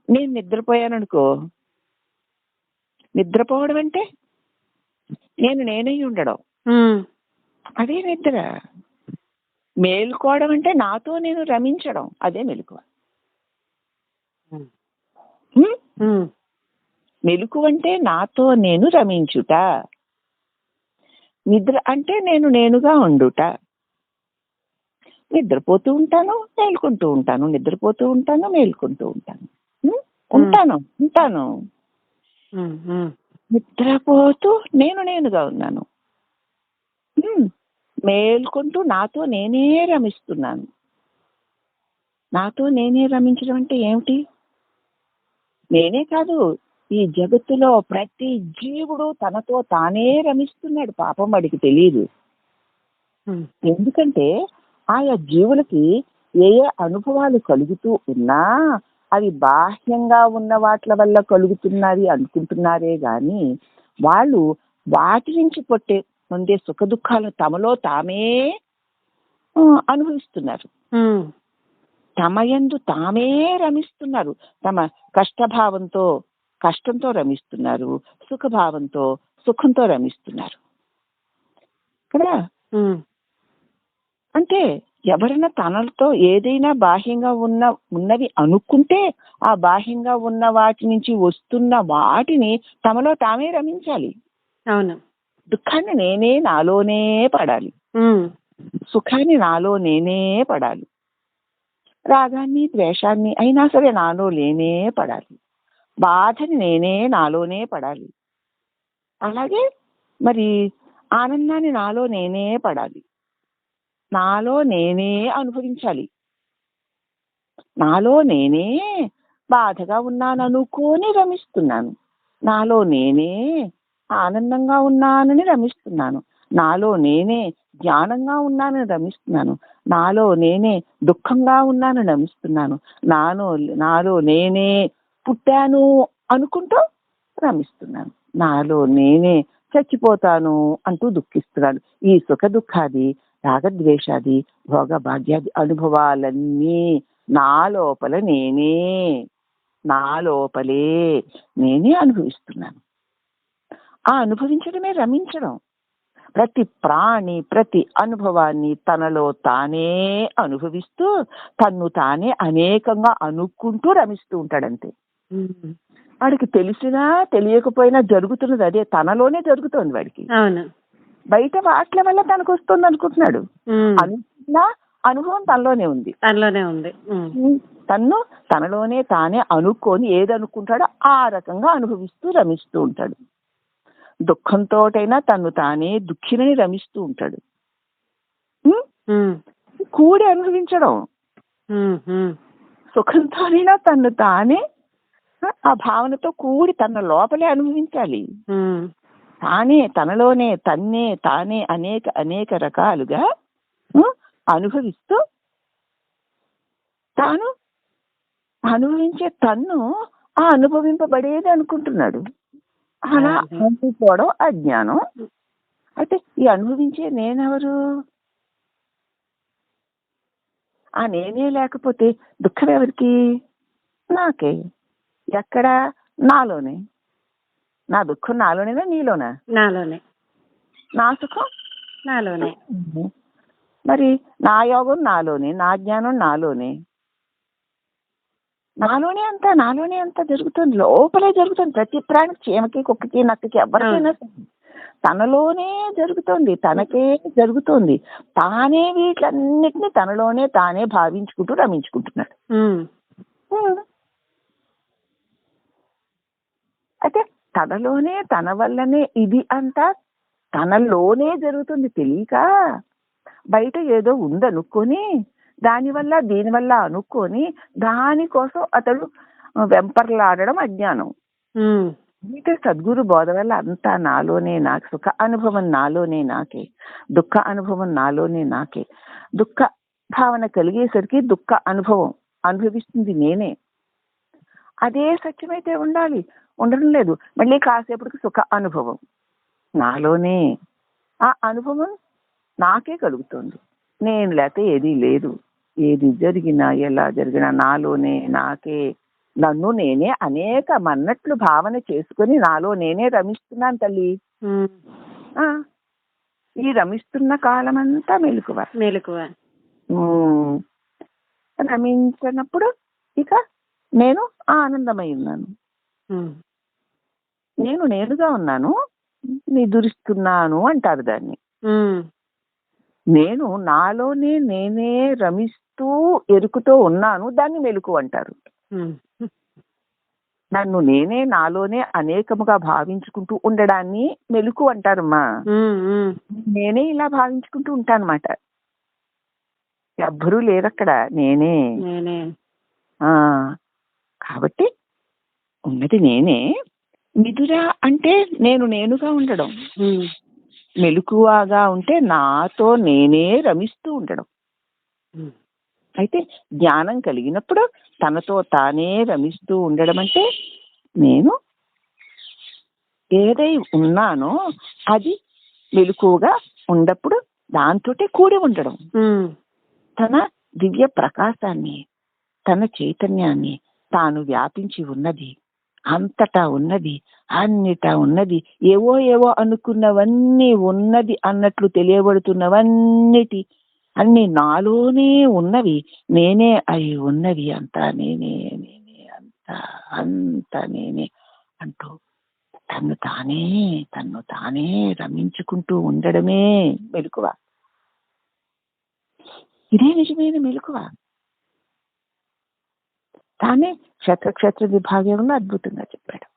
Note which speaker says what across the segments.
Speaker 1: నేను నిద్రపోయాననుకో, నిద్రపోవడం అంటే నేను నేనై ఉండడం, అదే నిద్ర. మేలుకోవడం అంటే నాతో నేను రమించడం, అదే మెలకువ. మెలకువ అంటే నాతో నేను రమించుట. నిద్ర అంటే నేను నేనుగా ఉండుట. నిద్రపోతూ ఉంటాను, మేల్కొంటూ ఉంటాను, నిద్రపోతూ ఉంటాను, మేల్కొంటూ ఉంటాను, ఉంటాను ఉంటాను. నిద్రపోతూ నేను నేనుగా ఉన్నాను, మేల్కొంటూ నాతో నేనే రమిస్తున్నాను. నాతో నేనే రమించడం అంటే ఏమిటి? నేనే కాదు, ఈ జగత్తులో ప్రతి జీవుడు తనతో తానే రమిస్తున్నాడు. పాపం వాడికి తెలియదు. ఎందుకంటే ఆయా జీవులకి ఏ ఏ అనుభవాలు కలుగుతూ ఉన్నా అవి బాహ్యంగా ఉన్న వాట్ల వల్ల కలుగుతున్నది అనుకుంటున్నారే గాని వాళ్ళు వాటి నుంచి పొందే సుఖ దుఃఖాలు తమలో తామే అనుభవిస్తున్నారు. తమయందు తామే రమిస్తున్నారు. తమ కష్టంతో రమిస్తున్నారు, సుఖభావంతో సుఖంతో రమిస్తున్నారు కదా. అంటే ఎవరైనా తనలతో ఏదైనా బాహ్యంగా ఉన్నవి అనుకుంటే ఆ బాహ్యంగా ఉన్న వాటి నుంచి వస్తున్న వాటిని తమలో తామే రమించాలి.
Speaker 2: అవును.
Speaker 1: దుఃఖాన్ని నేనే నాలోనే పడాలి, సుఖాన్ని నాలో నేనే పడాలి, రాగాన్ని ద్వేషాన్ని అయినా సరే నాలో నేనే పడాలి, బాధని నేనే నాలోనే పడాలి, అలాగే మరి ఆనందాన్ని నాలో నేనే పడాలి, నాలో నేనే అనుభవించాలి. నాలో నేనే బాధగా ఉన్నాననుకోని రమిస్తున్నాను, నాలో నేనే ఆనందంగా ఉన్నానని రమిస్తున్నాను, నాలో నేనే జ్ఞానంగా ఉన్నానని రమిస్తున్నాను, నాలో నేనే దుఃఖంగా ఉన్నానని రమిస్తున్నాను, నాలో నేనే పుట్టాను అనుకుంటూ రమిస్తున్నాను, నాలో నేనే చచ్చిపోతాను అంటూ దుఃఖిస్తున్నాను. ఈ సుఖ దుఃఖాది రాగద్వేషాది భోగ భాగ్యాది అనుభవాలన్నీ నా లోపలే నేనే అనుభవిస్తున్నాను. ఆ అనుభవించడమే రమించడం. ప్రతి ప్రాణి ప్రతి అనుభవాన్ని తనలో తానే అనుభవిస్తూ తన్ను తానే అనేకంగా అనుకుంటూ రమిస్తూ ఉంటాడంతే. వాడికి తెలిసినా తెలియకపోయినా జరుగుతున్నది అదే, తనలోనే జరుగుతోంది వాడికి. బయట వాట్ల వల్ల తనకు వస్తుంది అనుకుంటున్నాడు. అనుకున్న అనుభవం తనలోనే ఉంది. తనలోనే తానే అనుకొని ఏదనుకుంటాడో ఆ రకంగా అనుభవిస్తూ రమిస్తూ ఉంటాడు. దుఃఖంతోటైనా తను తానే దుఃఖిని రమిస్తూ ఉంటాడు. కూడి అనుభవించడం. సుఖంతోనైనా తను తానే ఆ భావనతో కూడి తన లోపలే అనుభవించాలి. తనలోనే తానే అనేక రకాలుగా అనుభవిస్తూ తాను అనుభవించే తన్ను ఆ అనుభవింపబడేది అనుకుంటున్నాడు. అలా అనుకోవడం అజ్ఞానం. అయితే ఈ అనుభవించే నేనెవరు? ఆ నేనే లేకపోతే దుఃఖం ఎవరికి? నాకే. ఎక్కడ? నాలోనే. నా దుఃఖం నాలోనేనా నీలోనా?
Speaker 2: నాలోనే.
Speaker 1: నా సుఖం
Speaker 2: నాలోనే.
Speaker 1: మరి నా యోగం నాలోనే, నా జ్ఞానం నాలోనే అంతా జరుగుతుంది. లోపలే జరుగుతుంది. ప్రతి ప్రాణి, చీమకి, కుక్కకి, నక్కకి, ఎవరికైనా తనలోనే జరుగుతుంది, తనకే జరుగుతుంది. తానే వీటన్నిటిని తనలోనే తానే భావించుకుంటూ రమించుకుంటున్నాడు. అయితే తనలోనే తన వల్లనే ఇది అంతా తనలోనే జరుగుతుంది. తెలియక బయట ఏదో ఉందనుకొని దానివల్ల దీనివల్ల అనుకొని దానికోసం అతడు వెంపర్లాడడం అజ్ఞానం. అయితే సద్గురు బోధ వల్ల అంతా నాలోనే, నాకు సుఖ అనుభవం నాలోనే నాకే, దుఃఖ అనుభవం నాలోనే నాకే. దుఃఖ భావన కలిగేసరికి దుఃఖ అనుభవం అనుభవిస్తుంది నేనే. అదే సత్యమైతే ఉండాలి, ఉండడం లేదు. మళ్ళీ కాసేపటికి సుఖ అనుభవం నాలోనే. ఆ అనుభవం నాకే కలుగుతుంది. నేను లేకపోతే ఏదీ లేదు. ఏది జరిగినా ఎలా జరిగినా నాలోనే నాకే నన్ను నేనే అనేకమన్నట్లు భావన చేసుకొని నాలో నేనే రమిస్తున్నాను తల్లి. ఆ, ఈ రమిస్తున్న కాలమంతా మెలకువ. రమించినప్పుడు ఇక నేను ఆనందమై ఉన్నాను. నేను నేనుగా ఉన్నాను, నిదురిస్తున్నాను అంటారు దాన్ని. నేను నాలోనే నేనే రమిస్తూ ఎరుకుతో ఉన్నాను, దాన్ని మెలకు అంటారు. నన్ను నేనే నాలోనే అనేకముగా భావించుకుంటూ ఉండడాన్ని మెలకు అంటారమ్మా. నేనే ఇలా భావించుకుంటూ ఉంటానమాట. ఎవ్వరూ లేరక్కడ, నేనే. కాబట్టి ఉన్నది నేనే. నిదుర అంటే నేను నేనుగా ఉండడం, మెలకువగా ఉంటే నాతో నేనే రమిస్తూ ఉండడం. అయితే జ్ఞానం కలిగినప్పుడు తనతో తానే రమిస్తూ ఉండడం అంటే నేను ఏదై ఉన్నానో అది మెలకువగా ఉన్నప్పుడు దాంతోటే కూడి ఉండడం. తన దివ్య ప్రకాశాన్ని, తన చైతన్యాన్ని, తాను వ్యాపించి ఉన్నది, అంతటా ఉన్నది, అన్నిటా ఉన్నది, ఏవో ఏవో అనుకున్నవన్నీ ఉన్నది అన్నట్లు తెలియబడుతున్నవన్నిటి అన్ని నాలోనే ఉన్నవి, నేనే అయి ఉన్నవి, అంతా నేనే, నేనే అంతా నేనే అంటూ తన్ను తానే రమించుకుంటూ ఉండడమే మెలకువ. ఇదే నిజమైన మెలకువ. తానే క్షేత్ర విభాగంలో అద్భుతంగా చెప్పాడు.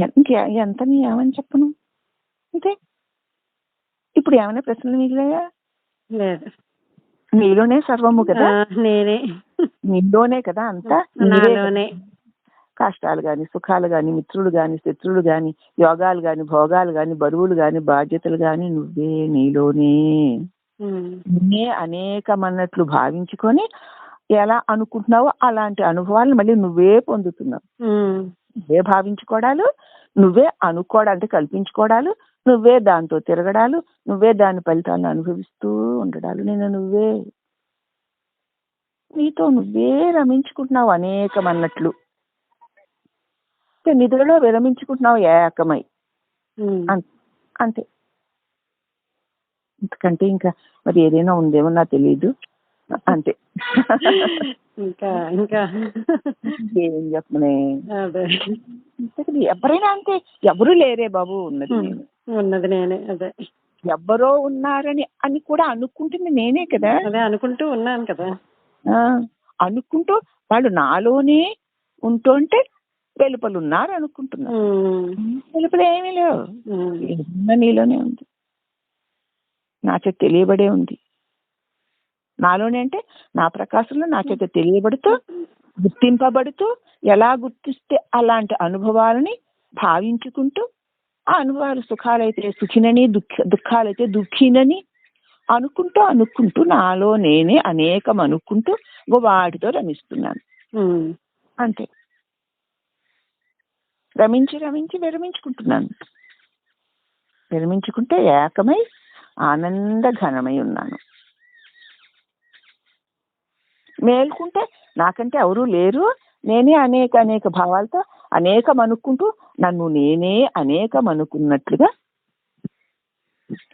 Speaker 1: ఎంత ఏమని చెప్పను అంటే ఇప్పుడు ఏమైనా ప్రశ్నలు మిగిలాయా? లేదు. నీలోనే సర్వము కదా, నేనే నీలోనే కదా అంతా. కష్టాలు గాని, సుఖాలు గాని, మిత్రులు గాని, శత్రువులు గాని, యోగాలు గాని, భోగాలు గాని, బరువులు గాని, బాధ్యతలు గాని, నువ్వే నీలోనే. నువ్వే అనేకమన్నట్లు భావించుకొని ఎలా అనుకుంటున్నావో అలాంటి అనుభవాలను మళ్ళీ నువ్వే పొందుతున్నావు. నువ్వే భావించుకోవడాలు, నువ్వే అనుకోవడాలు అంటే కల్పించుకోవడాలు, నువ్వే దాంతో తిరగడాలు, నువ్వే దాని ఫలితాలను అనుభవిస్తూ ఉండడాలు. నేను నువ్వే, నీతో నువ్వే రమించుకుంటున్నావు అనేకమన్నట్లు. నిధులలో విరమించుకుంటున్నావు ఏకమై, అంతే. ఇంతకంటే ఇంకా మరి ఏదైనా ఉందేమో నాకు తెలియదు, అంతే. ఇంకా ఇంకా ఏం చెప్పనే, ఎవరైనా అంతే. ఎవరు లేరే బాబు, ఉన్నది నేనే. అదే ఎవ్వరో ఉన్నారని అని కూడా అనుకుంటుంది నేనే కదా. అదే అనుకుంటూ ఉన్నాను కదా. అనుకుంటూ వాళ్ళు నాలోనే ఉంటుంటే వెలుపలు ఉన్నారు అనుకుంటున్నారు. వెలుపల ఏమీ లేవు, నీలోనే ఉంది, నా చేత తెలియబడే ఉంది. నాలోనే అంటే నా ప్రకాశంలో నా చేత తెలియబడుతూ, గుర్తింపబడుతూ, ఎలా గుర్తిస్తే అలాంటి అనుభవాలని భావించుకుంటూ, ఆ అనుభవాలు సుఖాలైతే సుఖినని, దుఃఖాలైతే దుఃఖినని అనుకుంటూ నాలో నేనే అనేకం అనుకుంటూ వాటితో రమిస్తున్నాను, అంతే. రమించి విరమించుకుంటున్నాను. విరమించుకుంటే ఏకమై ఆనంద ఘనమై ఉన్నాను. మేల్కుంటే నాకంటే ఎవరూ లేరు, నేనే అనేక భావాలతో అనేకం అనుకుంటూ నన్ను నేనే అనేకం అనుకున్నట్లుగా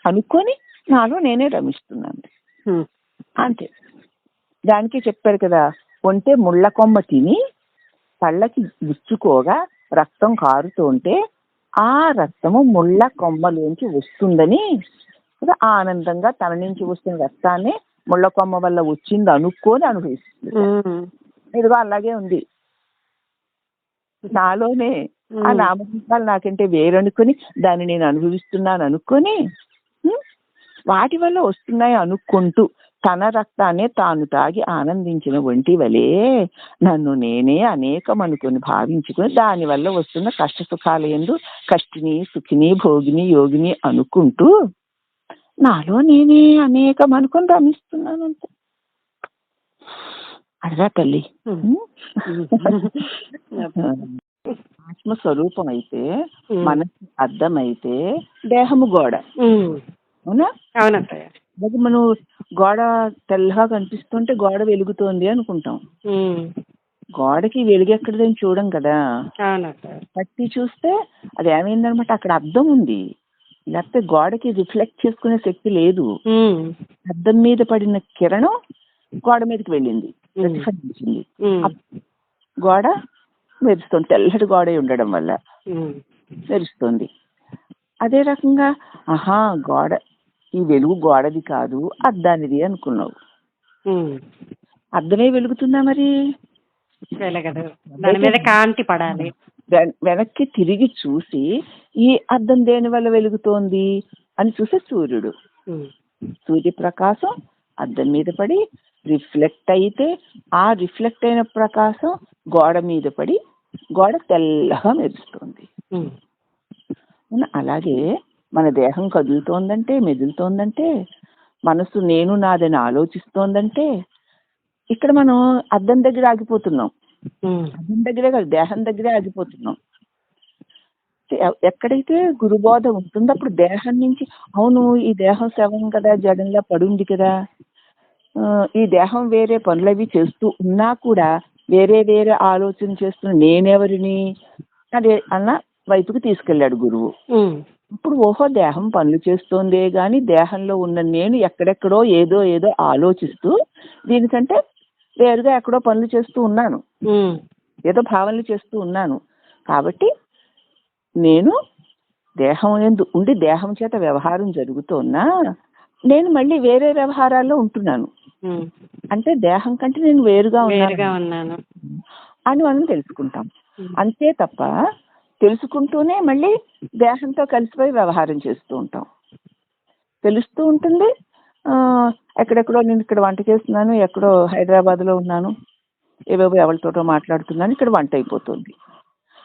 Speaker 1: అనుకొని నాలో నేనే రమిస్తున్నాను, అంతే. దానికి చెప్పారు కదా, ఒంటే ముళ్ళ కొమ్మ తిని పళ్ళకి గుచ్చుకోగా రక్తం కారుతుంటే ఆ రక్తము ముళ్ళ కొమ్మలోంచి వస్తుందని ఆనందంగా తన నుంచి వస్తున్న రక్తాన్ని ముళ్ళ కొమ్మ వల్ల వచ్చింది అనుకోని అనుభవిస్తుంది. ఇదిగో అలాగే ఉంది నాలోనే. ఆ నామరూపాలు నాకంటే వేరనుకొని దాన్ని నేను అనుభవిస్తున్నాను అనుకొని వాటి వల్ల వస్తున్నాయి అనుకుంటూ తన రక్తాన్ని తాను తాగి ఆనందించిన ఒంటి వలే నన్ను నేనే అనేకం అనుకుని భావించుకుని దానివల్ల వస్తున్న కష్ట సుఖాల యందు కష్టిని, సుఖిని, భోగిని, యోగిని అనుకుంటూ నాలో నేనే అనేకం అనుకుని రమిస్తున్నాను, అంతే. అడగా తల్లి. ఆత్మస్వరూపం అయితే, మనసు అర్థమైతే దేహము గోడ, అవునా? అవునంట. మనం గోడ తెల్లగా కనిపిస్తుంటే గోడ వెలుగుతోంది అనుకుంటాం.
Speaker 2: ఉమ్.
Speaker 1: గోడకి వెలుగు ఎక్కడదని చూడం కదా.
Speaker 2: అవునక్క.
Speaker 1: పట్టి చూస్తే అది ఏమైందనమాట, అక్కడ అద్దం ఉంది, లేకపోతే గోడకి రిఫ్లెక్ట్ చేసుకునే శక్తి లేదు.
Speaker 2: ఉమ్.
Speaker 1: అద్దం మీద పడిన కిరణం గోడ మీదకి వెళ్ళింది, ప్రతిఫలించింది.
Speaker 2: ఉమ్.
Speaker 1: గోడ మెరుస్తుంది, తెల్లటి గోడ ఉండడం వల్ల
Speaker 2: ఉమ్.
Speaker 1: మెరుస్తుంది. అదే రకంగా ఆహా గోడ, ఈ వెలుగు గోడది కాదు అద్దానిది అనుకున్నావు.
Speaker 2: ఉమ్.
Speaker 1: అద్దమే వెలుగుతుందా మరి?
Speaker 2: వెలగదు, దాని మీద కాంతి పడాలి.
Speaker 1: వెనక్కి తిరిగి చూసి ఈ అద్దం దేని వల్ల వెలుగుతోంది అని చూసే సూర్యుడు.
Speaker 2: ఉమ్.
Speaker 1: సూర్యప్రకాశం అద్దం మీద పడి రిఫ్లెక్ట్ అయితే ఆ రిఫ్లెక్ట్ అయిన ప్రకాశం గోడ మీద పడి గోడ తెల్లగా మెరుస్తుంది.
Speaker 2: ఉమ్.
Speaker 1: అలాగే మన దేహం కదులుతోందంటే, మెదులుతోందంటే, మనసు నేను నాదని ఆలోచిస్తోందంటే, ఇక్కడ మనం అద్దం దగ్గర ఆగిపోతున్నాం. అద్దం దగ్గరే కాదు, దేహం దగ్గరే ఆగిపోతున్నాం. ఎక్కడైతే గురుబోధ ఉంటుందో అప్పుడు దేహం నుంచి అవును ఈ దేహం శవం కదా, జడంలా పడుంది కదా, ఈ దేహం వేరే పనులవి చేస్తూ ఉన్నా కూడా వేరే వేరే ఆలోచన చేస్తున్న నేనెవరిని అదే అన్న వైపుకి తీసుకెళ్ళాడు గురువు. ఇప్పుడు ఓహో దేహం పనులు చేస్తోందే గాని దేహంలో ఉన్న నేను ఎక్కడెక్కడో ఏదో ఏదో ఆలోచిస్తూ దీనికంటే వేరుగా ఎక్కడో పనులు చేస్తూ ఉన్నాను, ఏదో భావనలు చేస్తూ ఉన్నాను. కాబట్టి నేను దేహం ఉండి దేహం చేత వ్యవహారం జరుగుతున్నా నేను మళ్ళీ వేరే వ్యవహారాల్లో ఉంటున్నాను. అంటే దేహం కంటే నేను వేరుగా ఉన్నాను అని మనం తెలుసుకుంటాం. అంతే తప్ప తెలుసుకుంటూనే మళ్ళీ దేహంతో కలిసిపోయి వ్యవహారం చేస్తూ ఉంటాం. తెలుస్తూ ఉంటుంది ఎక్కడెక్కడో నేను ఇక్కడ వంట చేస్తున్నాను, ఎక్కడో హైదరాబాద్లో ఉన్నాను, ఏవేవో ఎవరితోటో మాట్లాడుతున్నాను, ఇక్కడ వంట అయిపోతుంది.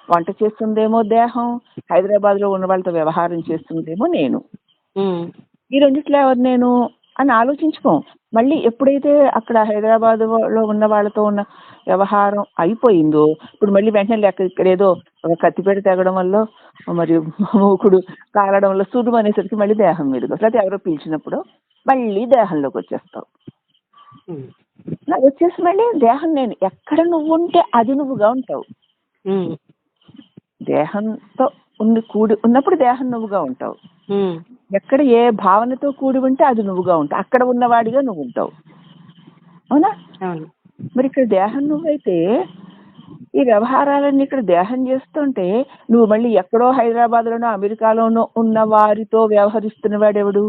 Speaker 1: వంట చేస్తుందేమో దేహం, హైదరాబాద్లో ఉన్న వాళ్ళతో వ్యవహారం చేస్తుందేమో నేను. ఈ రెండిట్లో ఎవరు నేను అని ఆలోచించుకోం. మళ్ళీ ఎప్పుడైతే అక్కడ హైదరాబాద్లో ఉన్న వాళ్ళతో ఉన్న వ్యవహారం అయిపోయిందో ఇప్పుడు మళ్ళీ వెంటనే ఇక్కడ ఏదో కత్తిపేట తెగడం వల్ల మరి మూకుడు కాలడం వల్ల సుడుము అనేసరికి మళ్ళీ దేహం మీదకి లేకపోతే ఎవరో పిలిచినప్పుడు మళ్ళీ దేహంలోకి వచ్చేస్తావు. వచ్చేసి మళ్ళీ దేహం నేను ఎక్కడ నువ్వు ఉంటే అది నువ్వుగా ఉంటావు. దేహంతో కూడి ఉన్నప్పుడు దేహం నువ్వుగా ఉంటావు. ఎక్కడ ఏ భావనతో కూడి ఉంటే అది నువ్వుగా ఉంటావు, అక్కడ ఉన్నవాడిగా నువ్వు ఉంటావు. అవునా? మరి ఇక్కడ దేహం నువ్వైతే ఈ వ్యవహారాలన్నీ ఇక్కడ దేహం చేస్తుంటే నువ్వు మళ్ళీ ఎక్కడో హైదరాబాద్లోనో అమెరికాలోనో ఉన్న వారితో వ్యవహరిస్తున్న వాడెవడు?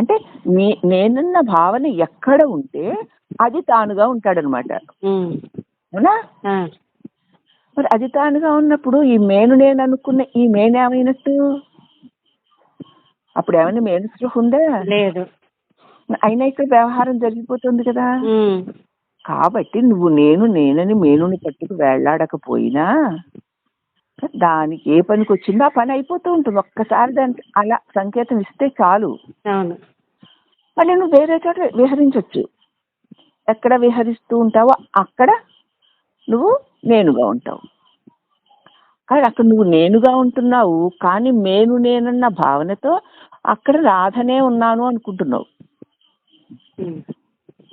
Speaker 1: అంటే నేనున్న భావన ఎక్కడ ఉంటే అది తానుగా ఉంటాడనమాట. అవునా? మరి అది తానుగా ఉన్నప్పుడు ఈ నేను అనుకున్న ఈ ఏమైనట్టు? అప్పుడు ఏమైనా మేను స్పృహ ఉందా? లేదు. అయినా ఇక్కడ వ్యవహారం జరిగిపోతుంది కదా. కాబట్టి నువ్వు నేనని మేనుని పట్టుకు వేళ్లాడకపోయినా దానికి ఏ పనికి వచ్చిందో ఆ పని అయిపోతూ ఉంటుంది. ఒక్కసారి దానికి అలా సంకేతం ఇస్తే చాలు, మళ్ళీ నువ్వు వేరే చోట విహరించవచ్చు. ఎక్కడ విహరిస్తూ ఉంటావో అక్కడ నువ్వు నేనుగా ఉంటావు. కానీ అక్కడ నువ్వు నేనుగా ఉంటున్నావు, కానీ నేనన్న భావనతో అక్కడ రాధనే ఉన్నాను అనుకుంటున్నావు.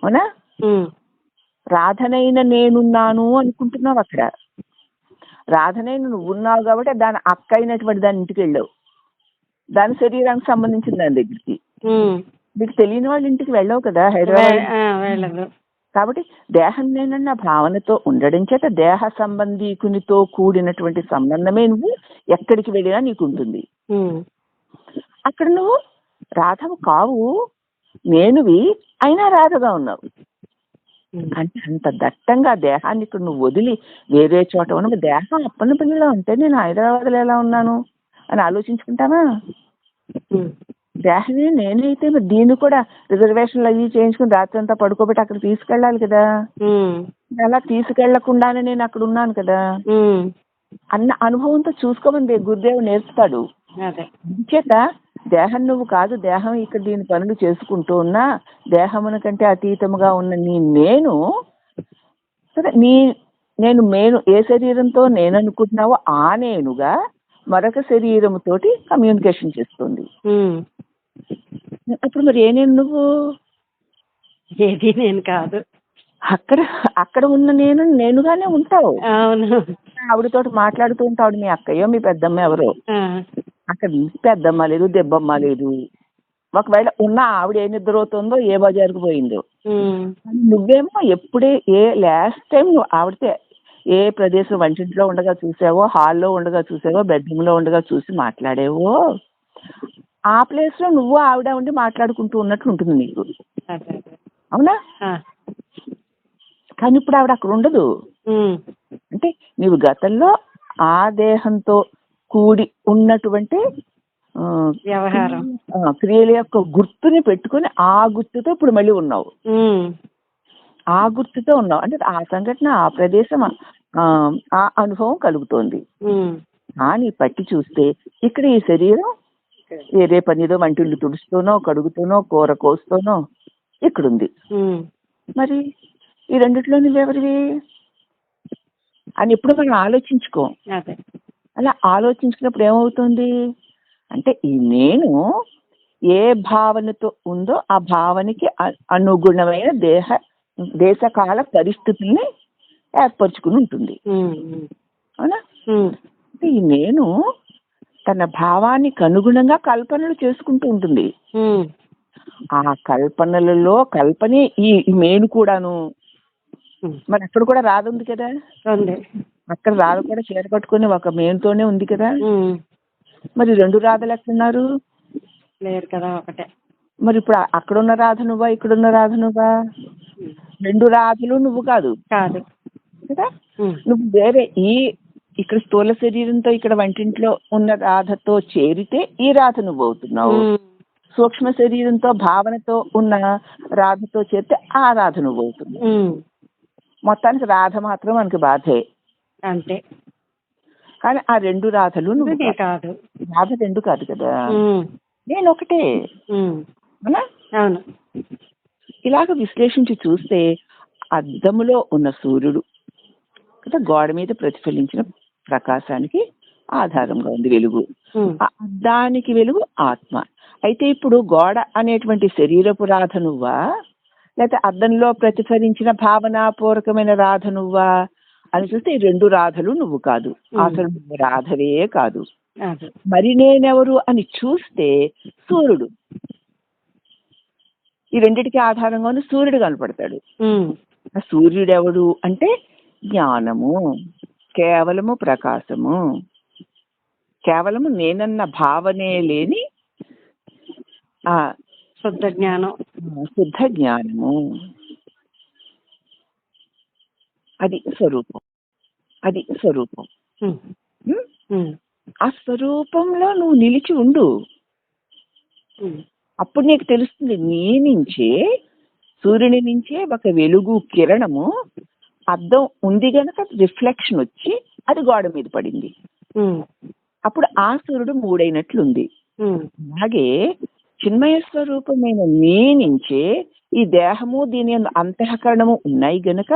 Speaker 1: అవునా? రాధనైన నేనున్నాను అనుకుంటున్నావు. అక్కడ రాధనైన నువ్వున్నావు కాబట్టి దాని అక్క అయినటువంటి దాని ఇంటికి వెళ్ళావు, దాని శరీరానికి సంబంధించిన దాని దగ్గరికి. నీకు తెలియని వాళ్ళ ఇంటికి వెళ్ళావు కదా హైదరాబాద్. కాబట్టి దేహం నేనన్న భావనతో ఉండడం చేత దేహ సంబంధీకునితో కూడినటువంటి సంబంధమే నువ్వు ఎక్కడికి వెళ్ళినా నీకు ఉంటుంది. అక్కడ నువ్వు రాధవు కావు, నేనువి అయినా రాధగా ఉన్నావు. అంటే అంత దట్టంగా దేహాన్ని ఇక్కడ నువ్వు వదిలి వేరే చోట ఉన్న దేహం అప్పన్న పిల్లలా ఉంటే నేను హైదరాబాద్లో ఎలా ఉన్నాను అని ఆలోచించుకుంటావా? దేహమే నేనైతే మరి దీన్ని కూడా రిజర్వేషన్లు అవి చేయించుకుని రాత్రి అంతా పడుకోబెట్టి అక్కడ తీసుకెళ్ళాలి కదా. అలా తీసుకెళ్లకుండానే నేను అక్కడ ఉన్నాను కదా అన్న అనుభవంతో చూసుకోమని గురుదేవుడు నేర్పుతాడు. చేత దేహం నువ్వు కాదు, దేహం ఇక్కడ దీని పనులు చేసుకుంటూ ఉన్నా దేహమున కంటే అతీతముగా ఉన్న నేను సరే నేను ఏ శరీరంతో నేను అనుకుంటున్నావో ఆ నేనుగా మరొక శరీరముతోటి కమ్యూనికేషన్ చేస్తుంది. అప్పుడు మరి ఏ నేను నువ్వు?
Speaker 2: ఏది నేను కాదు.
Speaker 1: అక్కడ అక్కడ ఉన్న నేను నేనుగానే ఉంటావు.
Speaker 2: అవును.
Speaker 1: ఆవిడతోటి మాట్లాడుతూ ఉంటావు, మీ అక్కయ్యో మీ పెద్దమ్మ ఎవరో.
Speaker 2: ఆ,
Speaker 1: అక్కడ పెద్దమ్మ లేదు, దెబ్బమ్మ లేదు. ఒకవేళ ఉన్న ఆవిడ ఏ నిద్రపోతుందో, ఏ బజారుకు పోయిందో.
Speaker 2: ఉమ్,
Speaker 1: కానీ నువ్వేమో ఎప్పుడే లాస్ట్ టైం నువ్వు ఆవిడతే ఏ ప్రదేశం వంటింట్లో ఉండగా చూసావో, హాల్లో ఉండగా చూసావో, బెడ్రూమ్ లో ఉండగా చూసి మాట్లాడేవో, ఆ ప్లేస్ లో నువ్వు ఆవిడ ఉండి మాట్లాడుకుంటూ ఉన్నట్లు ఉంటుంది నీకు.
Speaker 2: అదే అదే.
Speaker 1: అవునా?
Speaker 2: ఆ,
Speaker 1: కానీ ఇప్పుడు ఆవిడ అక్కడ ఉండదు.
Speaker 2: ఉమ్,
Speaker 1: అంటే నీవు గతంలో ఆ దేహంతో కూడి ఉన్నటువంటి ఆ,
Speaker 2: వ్యవహారం.
Speaker 1: క్రియల యొక్క గుర్తుని పెట్టుకుని ఆ గుర్తుతో ఇప్పుడు మళ్ళీ ఉన్నావు.
Speaker 2: ఉమ్,
Speaker 1: ఆ గుర్తుతో ఉన్నావు అంటే ఆ సంఘటన, ఆ ప్రదేశం, ఆ అనుభవం కలుగుతోంది.
Speaker 2: ఉమ్,
Speaker 1: కానీ పట్టి చూస్తే ఇక్కడ ఈ శరీరం వేరే పనిదో వంటిల్లు తుడుస్తూనో, కడుగుతూనో, కూర కోస్తూనో ఇక్కడుంది.
Speaker 2: ఉమ్,
Speaker 1: మరి ఈ రెండిట్లో నువ్వెవరివి అని ఎప్పుడు మనం ఆలోచించుకో.
Speaker 2: అదే.
Speaker 1: అలా ఆలోచించుకున్నప్పుడు ఏమవుతుంది అంటే ఈ నేను ఏ భావనతో ఉందో ఆ భావనకి అనుగుణమైన దేశకాల పరిస్థితుల్ని ఏర్పరచుకుని ఉంటుంది.
Speaker 2: ఉమ్, ఉమ్,
Speaker 1: అవునా?
Speaker 2: ఉమ్,
Speaker 1: అంటే ఈ నేను తన భావానికి అనుగుణంగా కల్పనలు చేసుకుంటూ ఉంటుంది.
Speaker 2: ఉమ్,
Speaker 1: ఆ కల్పనలలో కల్పనే ఈ నేను కూడాను.
Speaker 2: ఉమ్,
Speaker 1: మరి అక్కడ కూడా రాదు ఉంది కదా,
Speaker 2: ఉంది.
Speaker 1: అక్కడ రాదు కూడా చీర కట్టుకుని ఒక మేనుతోనే ఉంది కదా.
Speaker 2: ఉమ్,
Speaker 1: మరి రెండు రాధలు ఎక్కడున్నారు?
Speaker 2: లేరు కదా, ఒకటే.
Speaker 1: మరి ఇప్పుడు అక్కడున్న రాధ నువ్వా, ఇక్కడున్న రాధ నువ్వా? రెండు రాధలు నువ్వు కాదు
Speaker 2: కాదు
Speaker 1: కదా.
Speaker 2: ఉమ్,
Speaker 1: నువ్వు వేరే ఇక్కడ స్థూల శరీరంతో ఇక్కడ వంటింట్లో ఉన్న రాధతో చేరితే ఈ రాధ నువ్వు అవుతున్నావు.
Speaker 2: ఉమ్,
Speaker 1: సూక్ష్మ శరీరంతో భావనతో ఉన్న రాధతో చేరితే ఆ రాధ నువ్వు అవుతున్నావు.
Speaker 2: ఉమ్,
Speaker 1: మొత్తానికి రాధ మాత్రం మనకి బాధే.
Speaker 2: అంతే.
Speaker 1: కానీ ఆ రెండు రాధలు నువ్వు
Speaker 2: ఇదే కాదు.
Speaker 1: రాధ రెండు కాదు కదా,
Speaker 2: ఉమ్,
Speaker 1: నేను ఒకటే.
Speaker 2: ఉమ్,
Speaker 1: అవునా?
Speaker 2: అవును.
Speaker 1: ఇలాగ విశ్లేషించి చూస్తే అద్దములో ఉన్న సూర్యుడు కదా గోడ మీద ప్రతిఫలించిన ప్రకాశానికి ఆధారంగా ఉంది వెలుగు.
Speaker 2: ఉమ్,
Speaker 1: ఆ అద్దానికి వెలుగు ఆత్మ. అయితే ఇప్పుడు గోడ అనేటువంటి శరీరపు రాధ నువ్వా, లేకపోతే అద్దంలో ప్రతిఫలించిన భావనాపూర్వకమైన రాధ నువ్వా అని చూస్తే ఈ రెండు రాధలు నువ్వు కాదు. అసలు నువ్వు రాధవే కాదు.
Speaker 2: అదే.
Speaker 1: మరి నేనెవరు అని చూస్తే సూర్యుడు. ఈ రెండిటికి ఆధారంగా ఉన్న సూర్యుడు కనపడతాడు.
Speaker 2: ఉమ్,
Speaker 1: ఆ సూర్యుడెవడు అంటే జ్ఞానము, కేవలము ప్రకాశము, కేవలము నేనన్న భావనే లేని ఆ
Speaker 2: శుద్ధ జ్ఞానం.
Speaker 1: శుద్ధ జ్ఞానము. అది స్వరూపం. అది స్వరూపం.
Speaker 2: ఉమ్,
Speaker 1: ఉం?
Speaker 2: ఉమ్,
Speaker 1: ఆ స్వరూపంలో నువ్వు నిలిచి ఉండు.
Speaker 2: ఉమ్,
Speaker 1: అప్పుడు నీకు తెలుస్తుంది నీ నుంచే, సూర్యుని నుంచే ఒక వెలుగు కిరణము అద్దం ఉంది గనక రిఫ్లెక్షన్ వచ్చి అది గోడ మీద పడింది.
Speaker 2: ఉమ్,
Speaker 1: అప్పుడు ఆ సూర్యుడు మూడైనట్లుంది.
Speaker 2: ఉమ్,
Speaker 1: అలాగే చిన్మయ స్వరూపమైన నీ నుంచే ఈ దేహము దీని అంతఃకరణము ఉన్నాయి గనక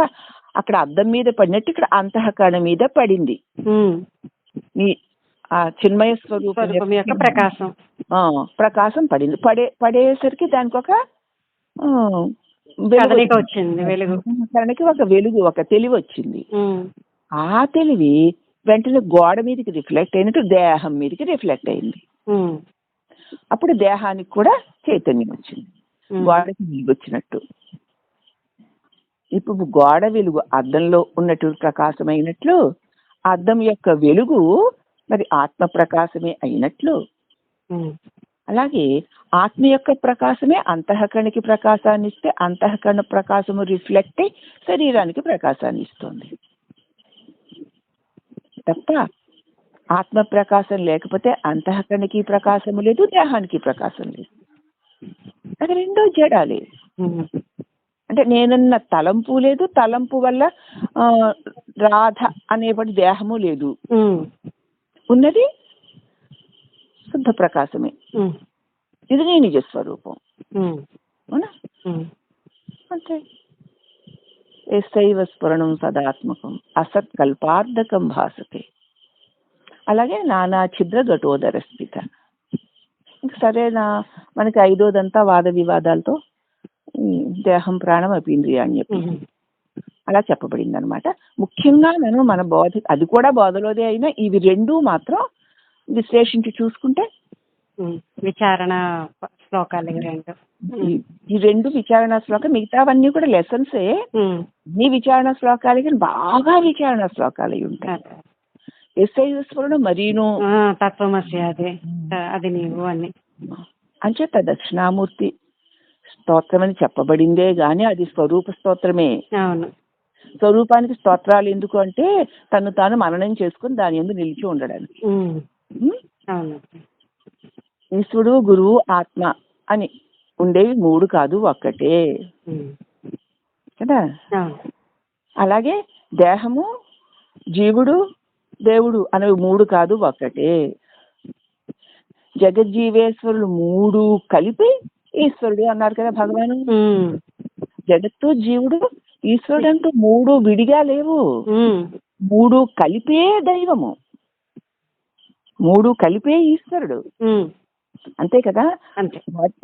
Speaker 1: అక్కడ అద్దం మీద పడినట్టు ఇక్కడ అంతఃకరణం మీద పడింది.
Speaker 2: ఉమ్,
Speaker 1: నీ ఆ చిన్మయ స్వరూపం
Speaker 2: యొక్క ప్రకాశం
Speaker 1: ప్రకాశం పడింది. పడేసరికి దానికి ఒక
Speaker 2: కదలిక వచ్చింది, వెలుగు.
Speaker 1: కరణకి ఒక వెలుగు, ఒక తెలివి వచ్చింది.
Speaker 2: ఉమ్,
Speaker 1: ఆ తెలివి వెంటనే గోడ మీదకి రిఫ్లెక్ట్ అయినట్టు దేహం మీదకి రిఫ్లెక్ట్ అయింది.
Speaker 2: ఉమ్,
Speaker 1: అప్పుడు దేహానికి కూడా చైతన్యం వచ్చింది, గోడకి వెలుగు వచ్చినట్టు. ఇప్పుడు గోడ వెలుగు అద్దంలో ఉన్నట్టు ప్రకాశమైనట్లు అద్దం యొక్క వెలుగు మరి ఆత్మ ప్రకాశమే అయినట్లు, అలాగే ఆత్మ యొక్క ప్రకాశమే అంతఃకరణకి ప్రకాశాన్ని ఇస్తే అంతఃకరణ ప్రకాశము రిఫ్లెక్ట్ అయి శరీరానికి ప్రకాశాన్ని ఇస్తుంది తప్ప ఆత్మ ప్రకాశం లేకపోతే అంతఃకరణకి ప్రకాశము లేదు, దేహానికి ప్రకాశం లేదు. అది రెండో జడాలే. అంటే నేనన్న తలంపు లేదు, తలంపు వల్ల రాధ అనేవాడి దేహము లేదు. ఉన్నది శుద్ధ ప్రకాశమే. ఇది నీ నిజ స్వరూపం. అవునా? అంటే ఏసైవ స్ఫురణం సదాత్మకం అసత్కల్పార్థకం భాసతే. అలాగే నానా ఛిద్ర ఘటోదర స్థిత. సరేనా మనకి ఐదోదంతా వాద వివాదాలతో దేహం ప్రాణం అపీంద్రియ అని చెప్పి అలా చెప్పబడింది అనమాట. ముఖ్యంగా మనం మన బోధ, అది కూడా బోధలోదే అయినా ఇవి రెండూ మాత్రం విశ్లేషించి చూసుకుంటే
Speaker 2: విచారణ శ్లోకాలు ఇవి రెండు.
Speaker 1: ఈ రెండు విచారణ శ్లోకం, మిగతావన్నీ కూడా లెసన్సే. ఈ విచారణ శ్లోకాలకి బాగా విచారణ శ్లోకాలు అయి ఉంటాయి. ఎస్ఐ ఈశ్వరుడు మరీను
Speaker 2: తత్వమసి అది నీవు అని
Speaker 1: అంచేత దక్షిణామూర్తి స్తోత్రం అని చెప్పబడిందే గాని అది స్వరూప స్తోత్రమే.
Speaker 2: అవును.
Speaker 1: స్వరూపానికి స్తోత్రాలు ఎందుకు అంటే తను తాను మననం చేసుకుని దాని యందు నిలిచి ఉండడానికి.
Speaker 2: అవును.
Speaker 1: ఈశ్వరుడు, గురువు, ఆత్మ అని ఉండేవి మూడు కాదు, ఒక్కటే కదా. అలాగే దేహము, జీవుడు, దేవుడు అనేవి మూడు కాదు, ఒక్కటే. జగజ్జీవేశ్వరులు మూడు కలిపి ఈశ్వరుడు అన్నారు కదా భగవాను. జగత్తు, జీవుడు, ఈశ్వరుడు అంటూ మూడు విడిగా లేవు, మూడు కలిపే దైవము, మూడు కలిపే ఈశ్వరుడు. అంతే కదా.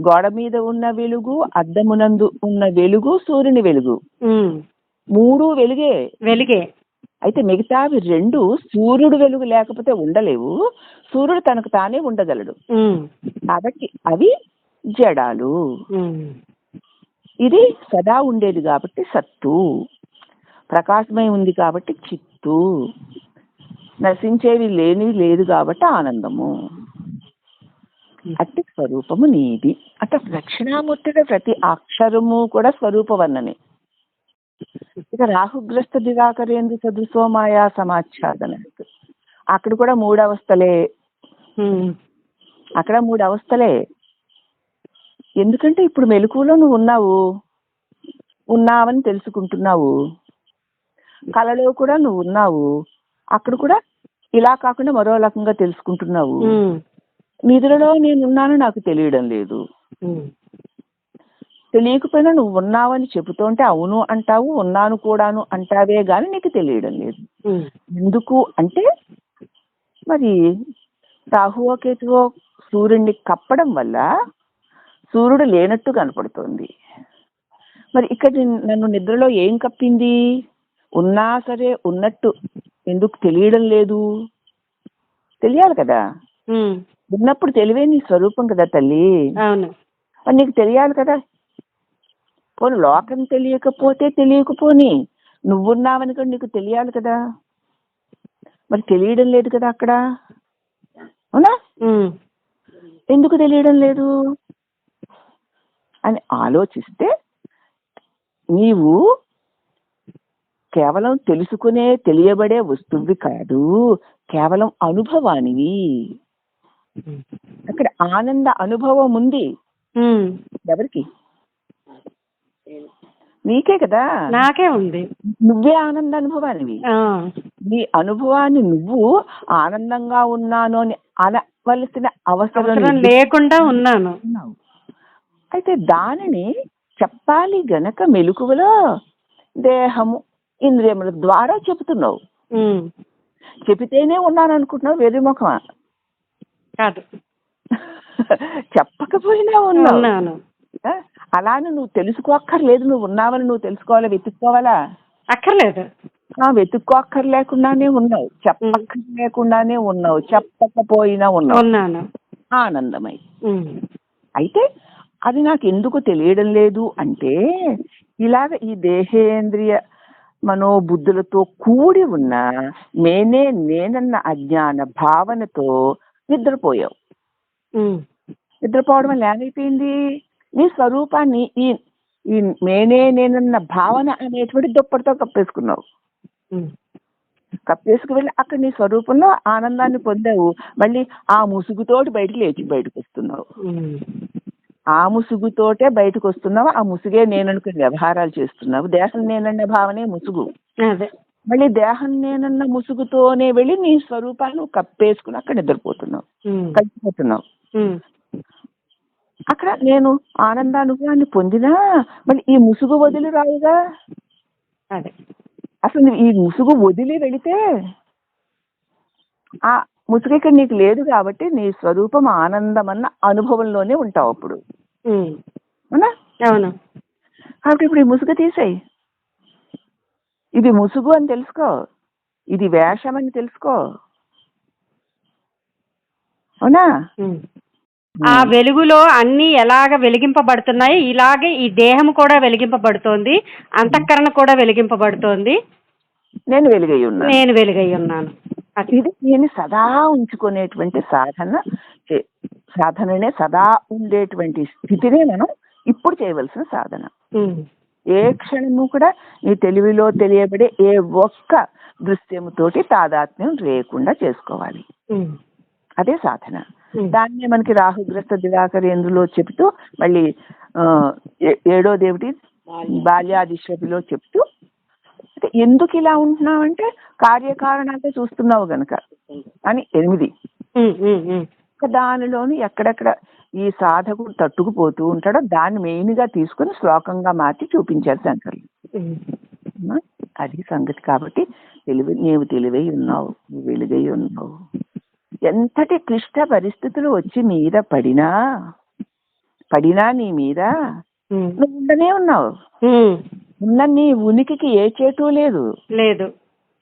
Speaker 1: గోడ మీద ఉన్న వెలుగు, అద్దమునందు ఉన్న వెలుగు, సూర్యుని వెలుగు, మూడు వెలుగే. అయితే మిగతావి రెండు సూర్యుడు వెలుగు లేకపోతే ఉండలేవు, సూర్యుడు తనకు తానే ఉండగలడు. కాబట్టి అవి జడాలు. ఇది సదా ఉండేది కాబట్టి సత్తు, ప్రకాశమై ఉంది కాబట్టి చిత్తు, నశించేవి లేదు కాబట్టి ఆనందము. అట్టి స్వరూపము నీది. అంటే దక్షిణామూర్తిగా ప్రతి అక్షరము కూడా స్వరూప వర్ణనే. ఇక రాహుగ్రస్త దివాకరేంద్ర సదృశో మాయా సమాచ్ఛాదన, అక్కడ కూడా మూడు అవస్థలే. అక్కడ మూడు అవస్థలే. ఎందుకంటే ఇప్పుడు మెలకువలో నువ్వు ఉన్నావని తెలుసుకుంటున్నావు, కళలో కూడా నువ్వు ఉన్నావు, అక్కడ కూడా ఇలా కాకుండా మరో రకంగా తెలుసుకుంటున్నావు. నిద్రలో నేనున్నాను నాకు తెలియడం లేదు, తెలియకపోయినా నువ్వు ఉన్నావని చెబుతుంటే అవును అంటావు, ఉన్నాను కూడాను అంటావే గాని నీకు తెలియడం లేదు. ఎందుకు అంటే మరి రాహువో కేతువో సూర్యుడిని కప్పడం వల్ల సూర్యుడు లేనట్టు కనపడుతోంది. మరి ఇక్కడ నన్ను నిద్రలో ఏం కప్పింది? ఉన్నా సరే ఉన్నట్టు ఎందుకు తెలియడం లేదు? తెలియాలి కదా. ఉన్నప్పుడు తెలివే నీ స్వరూపం కదా తల్లి. మరి నీకు తెలియాలి కదా. పోనీ లోకం తెలియకపోని నువ్వున్నావని కూడా నీకు తెలియాలి కదా. మరి తెలియడం లేదు కదా అక్కడ, అవునా? ఎందుకు తెలియడం లేదు అని ఆలోచిస్తే నీవు కేవలం తెలియబడే వస్తువువి కాదు, కేవలం అనుభవానివి. అక్కడ ఆనంద అనుభవం ఉంది. ఎవరికి? నీకే కదా.
Speaker 2: నాకే ఉంది.
Speaker 1: నువ్వే ఆనంద అనుభవానివి. నీ అనుభవాన్ని నువ్వు ఆనందంగా ఉన్నాను అని అనవలసిన అవసరం
Speaker 2: లేకుండా ఉన్నాను.
Speaker 1: అయితే దానిని చెప్పాలి గనక మెలకువలో దేహము, ఇంద్రియముల ద్వారా చెబుతున్నావు. చెబితేనే ఉన్నాను అనుకుంటున్నావు, వేరే ముఖమా?
Speaker 2: కాదు,
Speaker 1: చెప్పకపోయినా ఉన్నాను. అలానే నువ్వు తెలుసుకోక్కర్లేదు, నువ్వు ఉన్నావని నువ్వు తెలుసుకోవాలా, వెతుక్కోవాలా? అక్కర్లేదు. వెతుక్కోక్కర్లేకుండానే ఉన్నావు, చెప్పక్కర్లేకుండానే ఉన్నావు, చెప్పకపోయినా ఉన్నావు ఆనందమై. అయితే అది నాకు ఎందుకు తెలియడం లేదు అంటే ఇలాగ ఈ దేహేంద్రియ మనోబుద్ధులతో కూడి ఉన్న నేనన్న అజ్ఞాన భావనతో నిద్రపోయావు. నిద్రపోవడం వల్ల ఏమైపోయింది? నీ స్వరూపాన్ని ఈ నేనన్న భావన అనేటువంటి దుప్పటితో కప్పేసుకున్నావు. కప్పేసుకు వెళ్ళి అక్కడ నీ స్వరూపంలో ఆనందాన్ని పొందావు. మళ్ళీ ఆ ముసుగుతోటి బయటకు వస్తున్నావు. ఆ ముసుగుతోటే బయటకు వస్తున్నావు. ఆ ముసుగే నేననుకుని వ్యవహారాలు చేస్తున్నావు. దేహం నేనన్న భావనే ముసుగు. మళ్ళీ దేహం నేనన్న ముసుగుతోనే వెళ్ళి నీ స్వరూపాన్ని కప్పేసుకుని అక్కడ నిద్రపోతున్నావు, కలిసిపోతున్నావు. అక్కడ నేను ఆనందానుభవాన్ని పొందినా మళ్ళీ ఈ ముసుగు వదిలి రావుగా. అసలు ఈ ముసుగు వదిలి వెళితే ఆ ముసుగు ఇక్కడ నీకు లేదు కాబట్టి నీ స్వరూపం ఆనందమన్న అనుభవంలోనే ఉంటావు అప్పుడు. అవునా?
Speaker 2: అవును.
Speaker 1: కాబట్టి ఇప్పుడు ఈ ముసుగు తీసేయి. ఇది ముసుగు అని తెలుసుకో, ఇది వేషం అని తెలుసుకో. అవునా?
Speaker 2: ఆ వెలుగులో అన్ని ఎలాగ వెలిగింపబడుతున్నాయి, ఇలాగే ఈ దేహం కూడా వెలిగింపబడుతోంది, అంతఃకరణ కూడా వెలిగింపబడుతోంది.
Speaker 1: నేను వెలుగై ఉన్నాను.
Speaker 2: నేను వెలుగై ఉన్నాను.
Speaker 1: ఇది నేను సదా ఉంచుకునేటువంటి సాధననే సదా ఉండేటువంటి స్థితినే మనం ఇప్పుడు చేయవలసిన సాధన. ఏ క్షణము కూడా నీ తెలివిలో తెలియబడే ఏ ఒక్క దృశ్యముతోటి తాదాత్మ్యం లేకుండా చేసుకోవాలి. అదే సాధన. దాన్నే మనకి రాహుగ్రస్త దివాకరేంద్రులో చెబుతూ మళ్ళీ 7వ దేవుడి బాల్యాదిశ్వతిలో చెప్తూ ఎందుకు ఇలా ఉంటున్నావంటే కార్యకారణాలతో చూస్తున్నావు గనక అని 8. దానిలోని ఎక్కడెక్కడ ఈ సాధకుడు తట్టుకుపోతూ ఉంటాడో దాన్ని మెయిన్ గా తీసుకుని శ్లోకంగా మార్చి చూపించారు శంకర్లు. అది సంగతి. కాబట్టి నీవు తెలివై ఉన్నావు, నువ్వు వెలుగై ఉన్నావు. ఎంతటి క్లిష్ట పరిస్థితులు వచ్చి మీద పడినా నీ మీద నువ్వు ఉండనే ఉన్నావు. ఉన్న నీ ఉనికికి ఏ చేటు లేదు.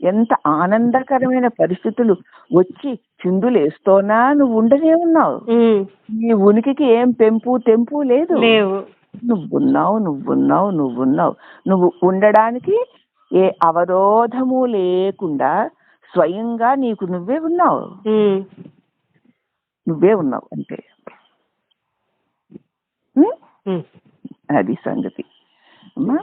Speaker 1: ఎంత ఆనందకరమైన పరిస్థితులు వచ్చి చిందులేస్తోనా నువ్వు ఉండనే ఉన్నావు. నీ ఉనికికి ఏం పెంపు తెంపు లేదు. నువ్వున్నావు. నువ్వు ఉండడానికి ఏ అవరోధము లేకుండా స్వయంగా నీకు నువ్వే ఉన్నావు అంతే. అది సంగతి అమ్మా.